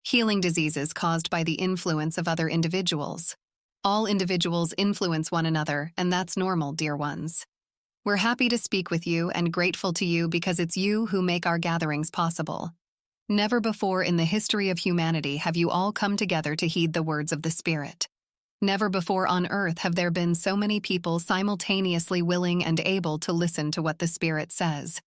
Healing diseases caused by the influence of other individuals. All individuals influence one another, and that's normal, dear ones. We're happy to speak with you and grateful to you because it's you who make our gatherings possible. Never before in the history of humanity have you all come together to heed the words of the Spirit. Never before on earth have there been so many people simultaneously willing and able to listen to what the Spirit says.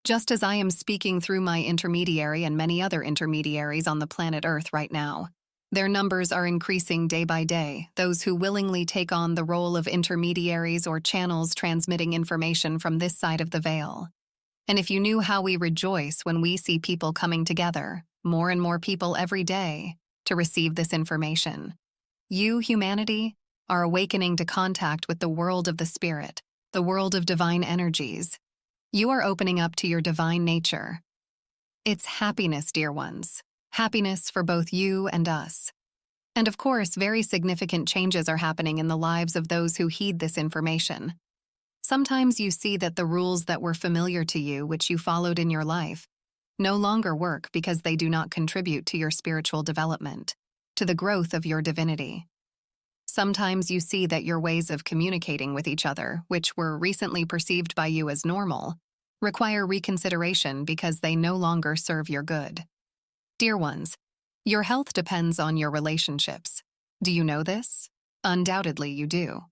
Just as I am speaking through my intermediary and many other intermediaries on the planet Earth right now, their numbers are increasing day by day, those who willingly take on the role of intermediaries or channels transmitting information from this side of the veil. And if you knew how we rejoice when we see people coming together, more and more people every day, to receive this information. You, humanity, are awakening to contact with the world of the Spirit, the world of divine energies. You are opening up to your divine nature. It's happiness, dear ones. Happiness for both you and us. And of course, very significant changes are happening in the lives of those who heed this information. Sometimes you see that the rules that were familiar to you, which you followed in your life, no longer work because they do not contribute to your spiritual development, to the growth of your divinity. Sometimes you see that your ways of communicating with each other, which were recently perceived by you as normal, require reconsideration because they no longer serve your good. Dear ones, your health depends on your relationships. Do you know this? Undoubtedly you do.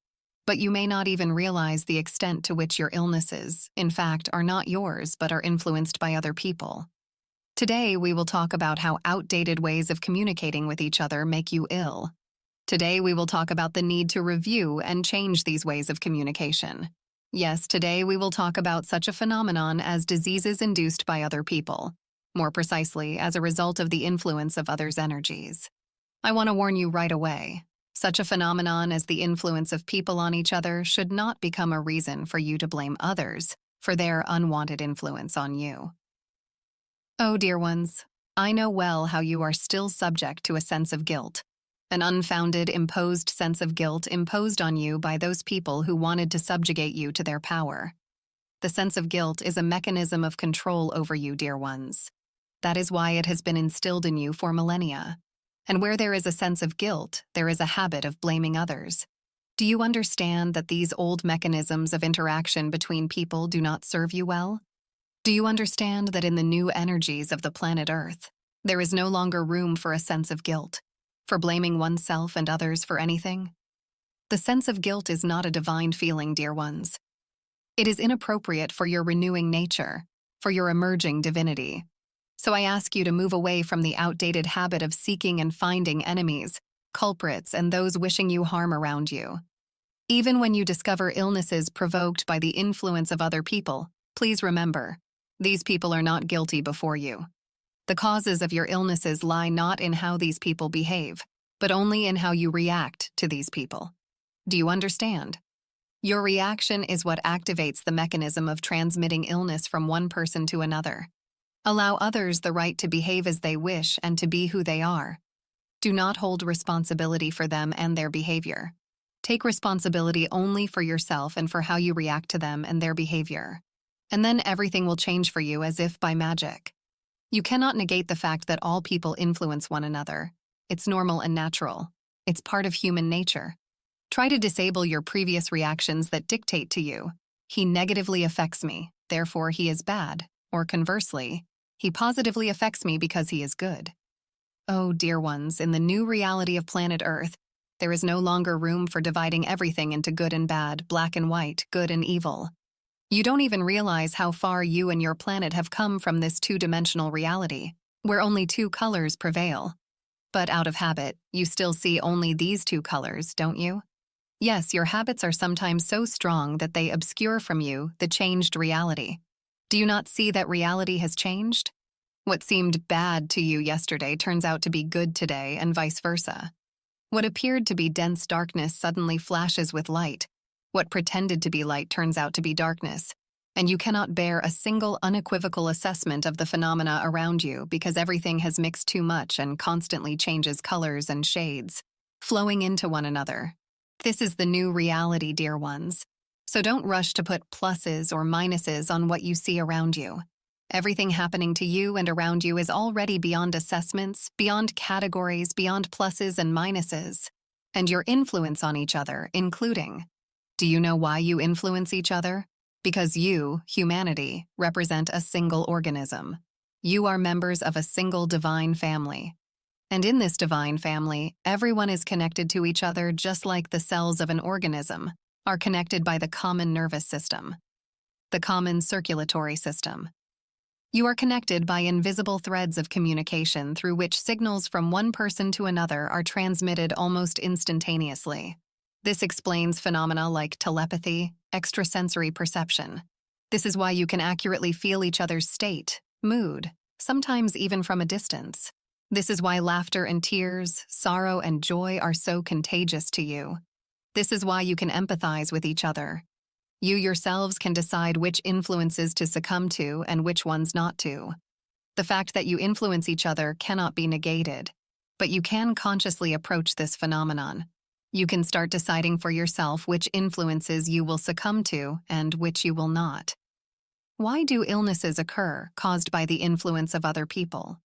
But you may not even realize the extent to which your illnesses, in fact, are not yours but are influenced by other people. Today we will talk about how outdated ways of communicating with each other make you ill. Today we will talk about the need to review and change these ways of communication. Yes, today we will talk about such a phenomenon as diseases induced by other people. More precisely, as a result of the influence of others' energies. I want to warn you right away. Such a phenomenon as the influence of people on each other should not become a reason for you to blame others for their unwanted influence on you. Oh, dear ones, I know well how you are still subject to a sense of guilt, an unfounded, imposed sense of guilt imposed on you by those people who wanted to subjugate you to their power. The sense of guilt is a mechanism of control over you, dear ones. That is why it has been instilled in you for millennia. And where there is a sense of guilt, there is a habit of blaming others. Do you understand that these old mechanisms of interaction between people do not serve you well? Do you understand that in the new energies of the planet Earth, there is no longer room for a sense of guilt, for blaming oneself and others for anything? The sense of guilt is not a divine feeling, dear ones. It is inappropriate for your renewing nature, for your emerging divinity. So I ask you to move away from the outdated habit of seeking and finding enemies, culprits, and those wishing you harm around you. Even when you discover illnesses provoked by the influence of other people, please remember, these people are not guilty before you. The causes of your illnesses lie not in how these people behave, but only in how you react to these people. Do you understand? Your reaction is what activates the mechanism of transmitting illness from one person to another. Allow others the right to behave as they wish and to be who they are. Do not hold responsibility for them and their behavior. Take responsibility only for yourself and for how you react to them and their behavior. And then everything will change for you as if by magic. You cannot negate the fact that all people influence one another. It's normal and natural. It's part of human nature. Try to disable your previous reactions that dictate to you, he negatively affects me, therefore he is bad, or conversely, he positively affects me because he is good. Oh, dear ones, in the new reality of planet Earth, there is no longer room for dividing everything into good and bad, black and white, good and evil. You don't even realize how far you and your planet have come from this two-dimensional reality, where only two colors prevail. But out of habit, you still see only these two colors, don't you? Yes, your habits are sometimes so strong that they obscure from you the changed reality. Do you not see that reality has changed? What seemed bad to you yesterday turns out to be good today, and vice versa. What appeared to be dense darkness suddenly flashes with light. What pretended to be light turns out to be darkness, and you cannot bear a single unequivocal assessment of the phenomena around you because everything has mixed too much and constantly changes colors and shades, flowing into one another. This is the new reality, dear ones. So don't rush to put pluses or minuses on what you see around you. Everything happening to you and around you is already beyond assessments, beyond categories, beyond pluses and minuses, and your influence on each other, including. Do you know why you influence each other? Because you, humanity, represent a single organism. You are members of a single divine family. And in this divine family, everyone is connected to each other just like the cells of an organism are connected by the common nervous system, the common circulatory system. You are connected by invisible threads of communication through which signals from one person to another are transmitted almost instantaneously. This explains phenomena like telepathy, extrasensory perception. This is why you can accurately feel each other's state, mood, sometimes even from a distance. This is why laughter and tears, sorrow and joy are so contagious to you. This is why you can empathize with each other. You yourselves can decide which influences to succumb to and which ones not to. The fact that you influence each other cannot be negated, but you can consciously approach this phenomenon. You can start deciding for yourself which influences you will succumb to and which you will not. Why do illnesses occur caused by the influence of other people?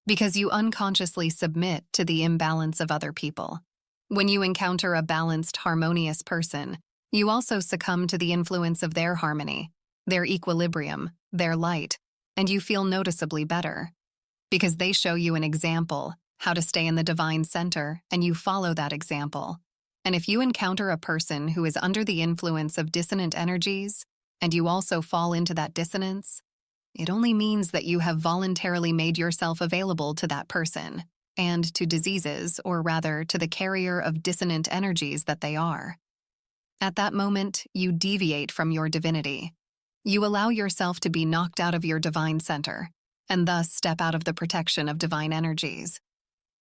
Because you unconsciously submit to the imbalance of other people. When you encounter a balanced, harmonious person, you also succumb to the influence of their harmony, their equilibrium, their light, and you feel noticeably better. Because they show you an example, how to stay in the divine center, and you follow that example. And if you encounter a person who is under the influence of dissonant energies, and you also fall into that dissonance, it only means that you have voluntarily made yourself available to that person, and to diseases, or rather to the carrier of dissonant energies that they are. At that moment, you deviate from your divinity. You allow yourself to be knocked out of your divine center, and thus step out of the protection of divine energies.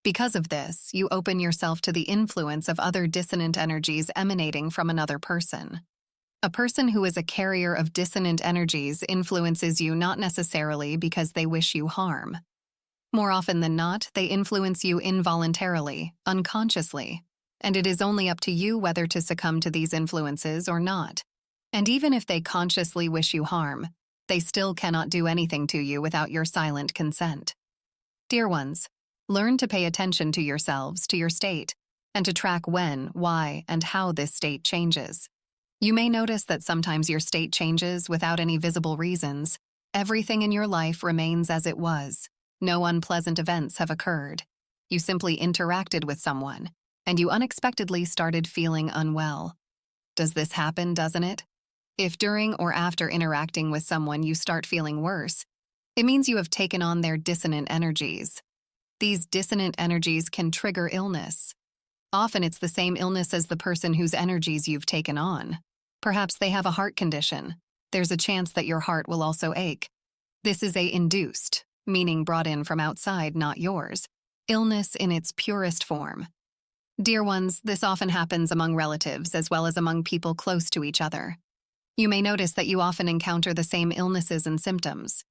Because of this, you open yourself to the influence of other dissonant energies emanating from another person. A person who is a carrier of dissonant energies influences you not necessarily because they wish you harm. More often than not, they influence you involuntarily, unconsciously, and it is only up to you whether to succumb to these influences or not. And even if they consciously wish you harm, they still cannot do anything to you without your silent consent. Dear ones, learn to pay attention to yourselves, to your state, and to track when, why, and how this state changes. You may notice that sometimes your state changes without any visible reasons. Everything in your life remains as it was. No unpleasant events have occurred. You simply interacted with someone, and you unexpectedly started feeling unwell. Does this happen, doesn't it? If during or after interacting with someone you start feeling worse, it means you have taken on their dissonant energies. These dissonant energies can trigger illness. Often it's the same illness as the person whose energies you've taken on. Perhaps they have a heart condition. There's a chance that your heart will also ache. This is a induced, meaning brought in from outside, not yours, illness in its purest form. Dear ones, this often happens among relatives as well as among people close to each other. You may notice that you often encounter the same illnesses and symptoms.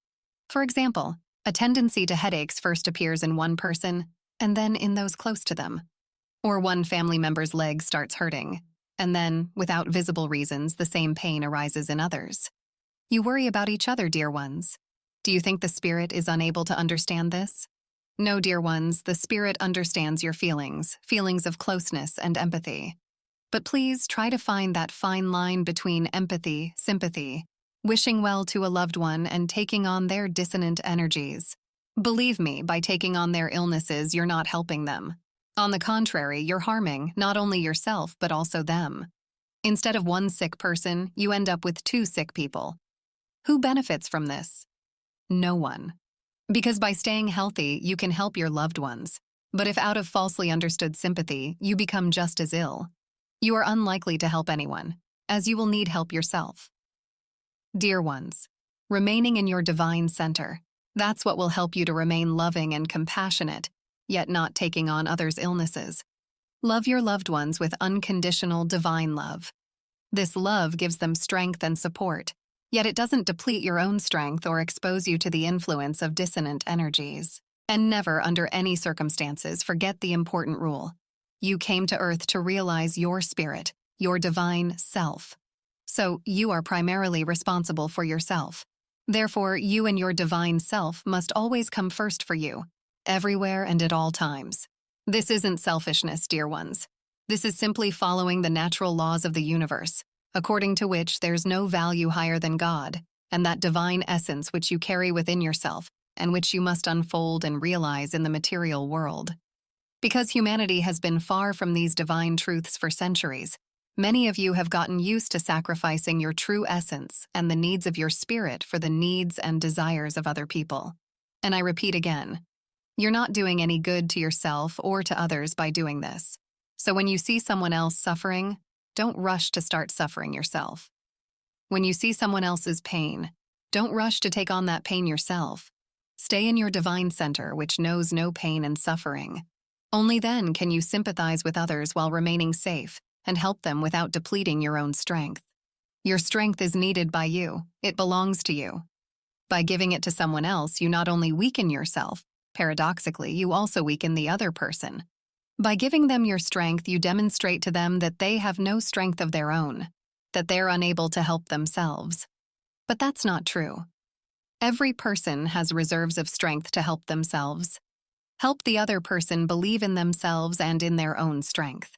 For example, a tendency to headaches first appears in one person and then in those close to them. Or one family member's leg starts hurting, and then, without visible reasons, the same pain arises in others. You worry about each other, dear ones. Do you think the spirit is unable to understand this? No, dear ones, the spirit understands your feelings of closeness and empathy. But please try to find that fine line between empathy, sympathy, wishing well to a loved one and taking on their dissonant energies. Believe me, by taking on their illnesses, you're not helping them. On the contrary, you're harming not only yourself, but also them. Instead of one sick person, you end up with two sick people. Who benefits from this? No one. Because by staying healthy, you can help your loved ones. But if out of falsely understood sympathy, you become just as ill, you are unlikely to help anyone, as you will need help yourself. Dear ones, remaining in your divine center, that's what will help you to remain loving and compassionate, yet not taking on others' illnesses. Love your loved ones with unconditional divine love. This love gives them strength and support, yet it doesn't deplete your own strength or expose you to the influence of dissonant energies. And never, under any circumstances, forget the important rule. You came to Earth to realize your spirit, your divine self. So you are primarily responsible for yourself. Therefore, you and your divine self must always come first for you, everywhere and at all times. This isn't selfishness, dear ones. This is simply following the natural laws of the universe, according to which there's no value higher than God, and that divine essence which you carry within yourself and which you must unfold and realize in the material world. Because humanity has been far from these divine truths for centuries, many of you have gotten used to sacrificing your true essence and the needs of your spirit for the needs and desires of other people. And I repeat again, you're not doing any good to yourself or to others by doing this. So when you see someone else suffering, don't rush to start suffering yourself. When you see someone else's pain, don't rush to take on that pain yourself. Stay in your divine center, which knows no pain and suffering. Only then can you sympathize with others while remaining safe and help them without depleting your own strength. Your strength is needed by you. It belongs to you. By giving it to someone else, you not only weaken yourself, paradoxically, you also weaken the other person. By giving them your strength, you demonstrate to them that they have no strength of their own, that they're unable to help themselves. But that's not true. Every person has reserves of strength to help themselves. Help the other person believe in themselves and in their own strength.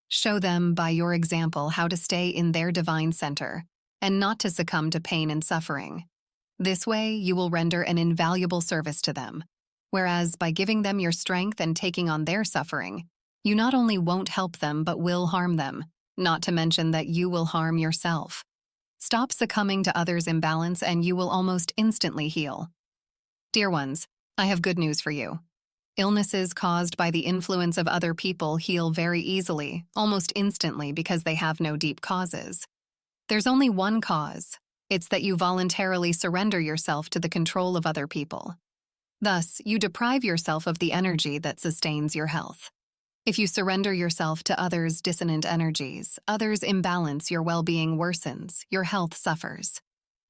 Show them by your example how to stay in their divine center and not to succumb to pain and suffering. This way, you will render an invaluable service to them. Whereas by giving them your strength and taking on their suffering, you not only won't help them but will harm them, not to mention that you will harm yourself. Stop succumbing to others' imbalance and you will almost instantly heal. Dear ones, I have good news for you. Illnesses caused by the influence of other people heal very easily, almost instantly, because they have no deep causes. There's only one cause. It's that you voluntarily surrender yourself to the control of other people. Thus, you deprive yourself of the energy that sustains your health. If you surrender yourself to others' dissonant energies, others' imbalance, your well-being worsens, your health suffers.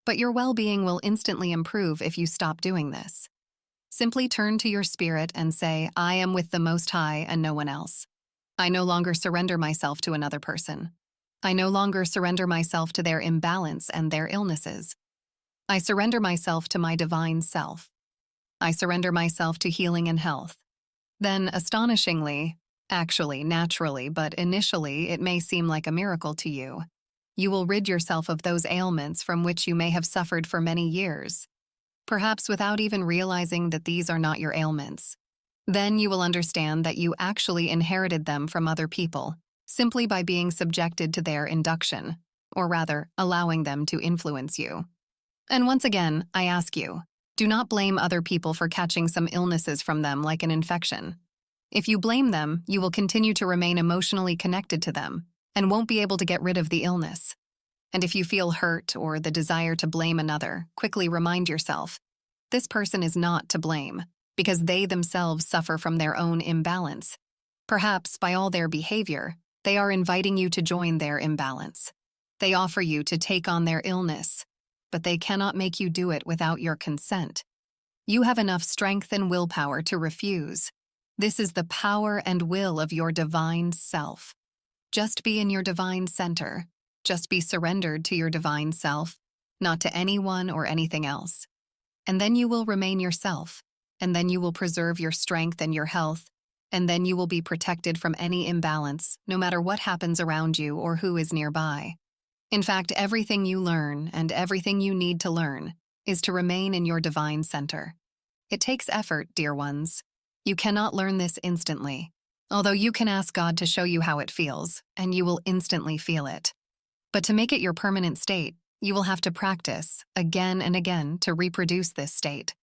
But your well-being will instantly improve if you stop doing this. Simply turn to your spirit and say, I am with the Most High and no one else. I no longer surrender myself to another person. I no longer surrender myself to their imbalance and their illnesses. I surrender myself to my divine self. I surrender myself to healing and health. Then, astonishingly, actually, naturally, but initially, it may seem like a miracle to you. You will rid yourself of those ailments from which you may have suffered for many years, perhaps without even realizing that these are not your ailments. Then you will understand that you actually inherited them from other people, simply by being subjected to their induction, or rather, allowing them to influence you. And once again, I ask you, do not blame other people for catching some illnesses from them like an infection. If you blame them, you will continue to remain emotionally connected to them and won't be able to get rid of the illness. And if you feel hurt or the desire to blame another, quickly remind yourself, this person is not to blame because they themselves suffer from their own imbalance. Perhaps by all their behavior, they are inviting you to join their imbalance. They offer you to take on their illness, but they cannot make you do it without your consent. You have enough strength and willpower to refuse. This is the power and will of your divine self. Just be in your divine center. Just be surrendered to your divine self, not to anyone or anything else. And then you will remain yourself, and then you will preserve your strength and your health, and then you will be protected from any imbalance, no matter what happens around you or who is nearby. In fact, everything you learn and everything you need to learn is to remain in your divine center. It takes effort, dear ones. You cannot learn this instantly, although you can ask God to show you how it feels, and you will instantly feel it. But to make it your permanent state, you will have to practice again and again to reproduce this state.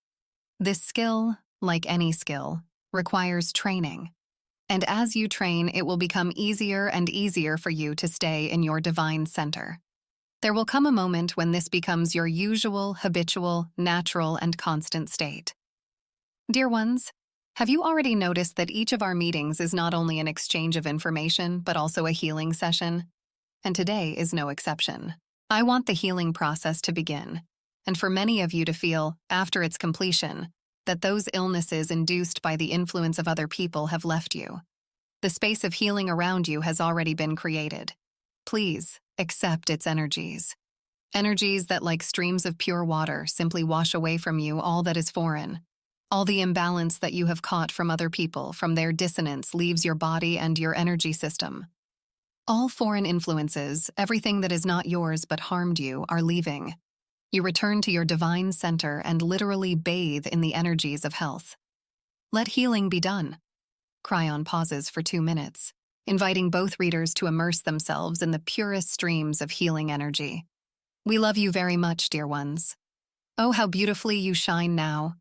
This skill, like any skill, requires training. And as you train, it will become easier and easier for you to stay in your divine center. There will come a moment when this becomes your usual, habitual, natural, and constant state. Dear ones, have you already noticed that each of our meetings is not only an exchange of information, but also a healing session? And today is no exception. I want the healing process to begin, and for many of you to feel, after its completion, that those illnesses induced by the influence of other people have left you. The space of healing around you has already been created. Please accept its energies. Energies that, like streams of pure water, simply wash away from you all that is foreign. All the imbalance that you have caught from other people, from their dissonance, leaves your body and your energy system. All foreign influences, everything that is not yours but harmed you, are leaving. You return to your divine center and literally bathe in the energies of health. Let healing be done. Cryon pauses for 2 minutes, inviting both readers to immerse themselves in the purest streams of healing energy. We love you very much, dear ones. Oh, how beautifully you shine now.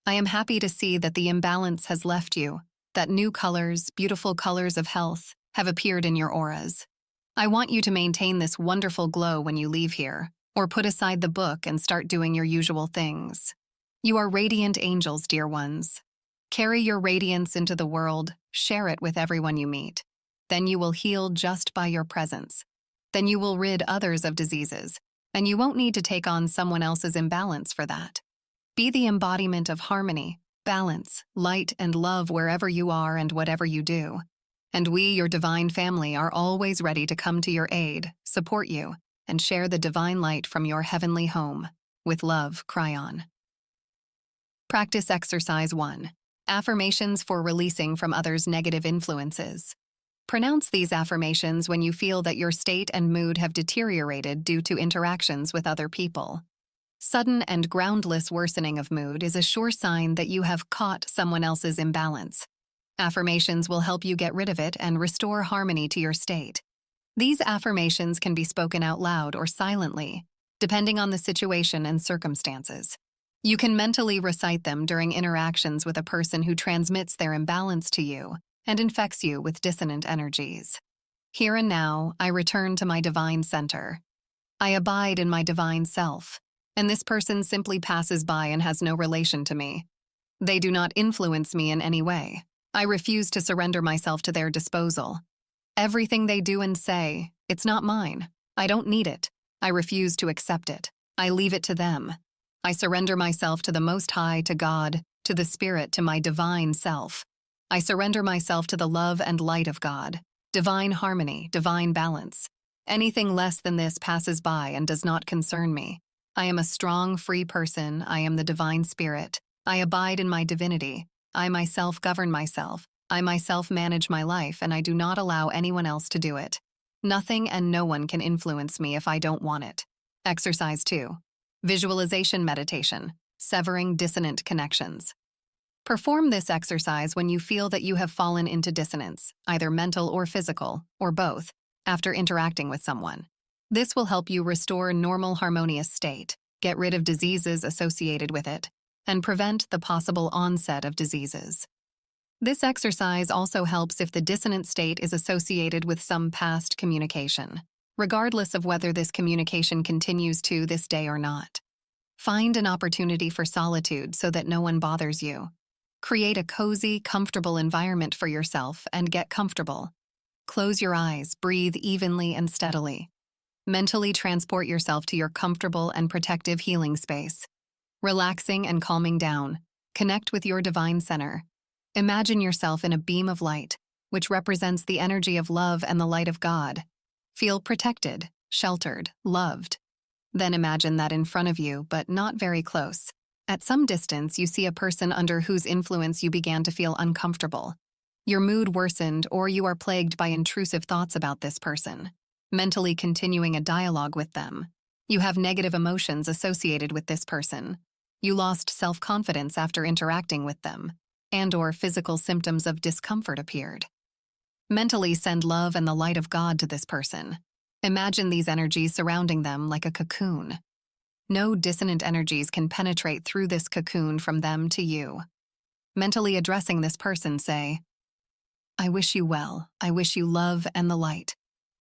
I am happy to see that the imbalance has left you, that new colors, beautiful colors of health, have appeared in your auras. I want you to maintain this wonderful glow when you leave here, or put aside the book and start doing your usual things. You are radiant angels, dear ones. Carry your radiance into the world, share it with everyone you meet. Then you will heal just by your presence. Then you will rid others of diseases, and you won't need to take on someone else's imbalance for that. Be the embodiment of harmony, balance, light, and love wherever you are and whatever you do. And we, your divine family, are always ready to come to your aid, support you, and share the divine light from your heavenly home. With love, Cryon. Practice Exercise 1. Affirmations for releasing from others' negative influences. Pronounce these affirmations when you feel that your state and mood have deteriorated due to interactions with other people. Sudden and groundless worsening of mood is a sure sign that you have caught someone else's imbalance. Affirmations will help you get rid of it and restore harmony to your state. These affirmations can be spoken out loud or silently, depending on the situation and circumstances. You can mentally recite them during interactions with a person who transmits their imbalance to you and infects you with dissonant energies. Here and now, I return to my divine center. I abide in my divine self, and this person simply passes by and has no relation to me. They do not influence me in any way. I refuse to surrender myself to their disposal. Everything they do and say, it's not mine. I don't need it. I refuse to accept it. I leave it to them. I surrender myself to the Most High, to God, to the Spirit, to my divine self. I surrender myself to the love and light of God, divine harmony, divine balance. Anything less than this passes by and does not concern me. I am a strong, free person. I am the divine spirit. I abide in my divinity. I myself govern myself. I myself manage my life, and I do not allow anyone else to do it. Nothing and no one can influence me if I don't want it. Exercise 2. Visualization meditation, severing dissonant connections. Perform this exercise when you feel that you have fallen into dissonance, either mental or physical, or both, after interacting with someone. This will help you restore normal harmonious state, get rid of diseases associated with it, and prevent the possible onset of diseases. This exercise also helps if the dissonant state is associated with some past communication, regardless of whether this communication continues to this day or not. Find an opportunity for solitude so that no one bothers you. Create a cozy, comfortable environment for yourself and get comfortable. Close your eyes, breathe evenly and steadily. Mentally transport yourself to your comfortable and protective healing space. Relaxing and calming down, connect with your divine center. Imagine yourself in a beam of light, which represents the energy of love and the light of God. Feel protected, sheltered, loved. Then imagine that in front of you, but not very close. At some distance, you see a person under whose influence you began to feel uncomfortable. Your mood worsened, or you are plagued by intrusive thoughts about this person. Mentally continuing a dialogue with them. You have negative emotions associated with this person. You lost self-confidence after interacting with them, and/or physical symptoms of discomfort appeared. Mentally send love and the light of God to this person. Imagine these energies surrounding them like a cocoon. No dissonant energies can penetrate through this cocoon from them to you. Mentally addressing this person, say, I wish you well. I wish you love and the light.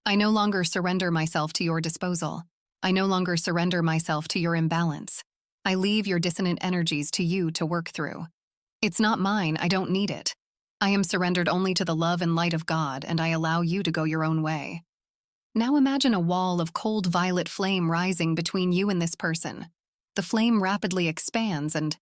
I no longer surrender myself to your disposal. I no longer surrender myself to your imbalance. I leave your dissonant energies to you to work through. It's not mine. I don't need it. I am surrendered only to the love and light of God, and I allow you to go your own way. Now imagine a wall of cold violet flame rising between you and this person. The flame rapidly expands, and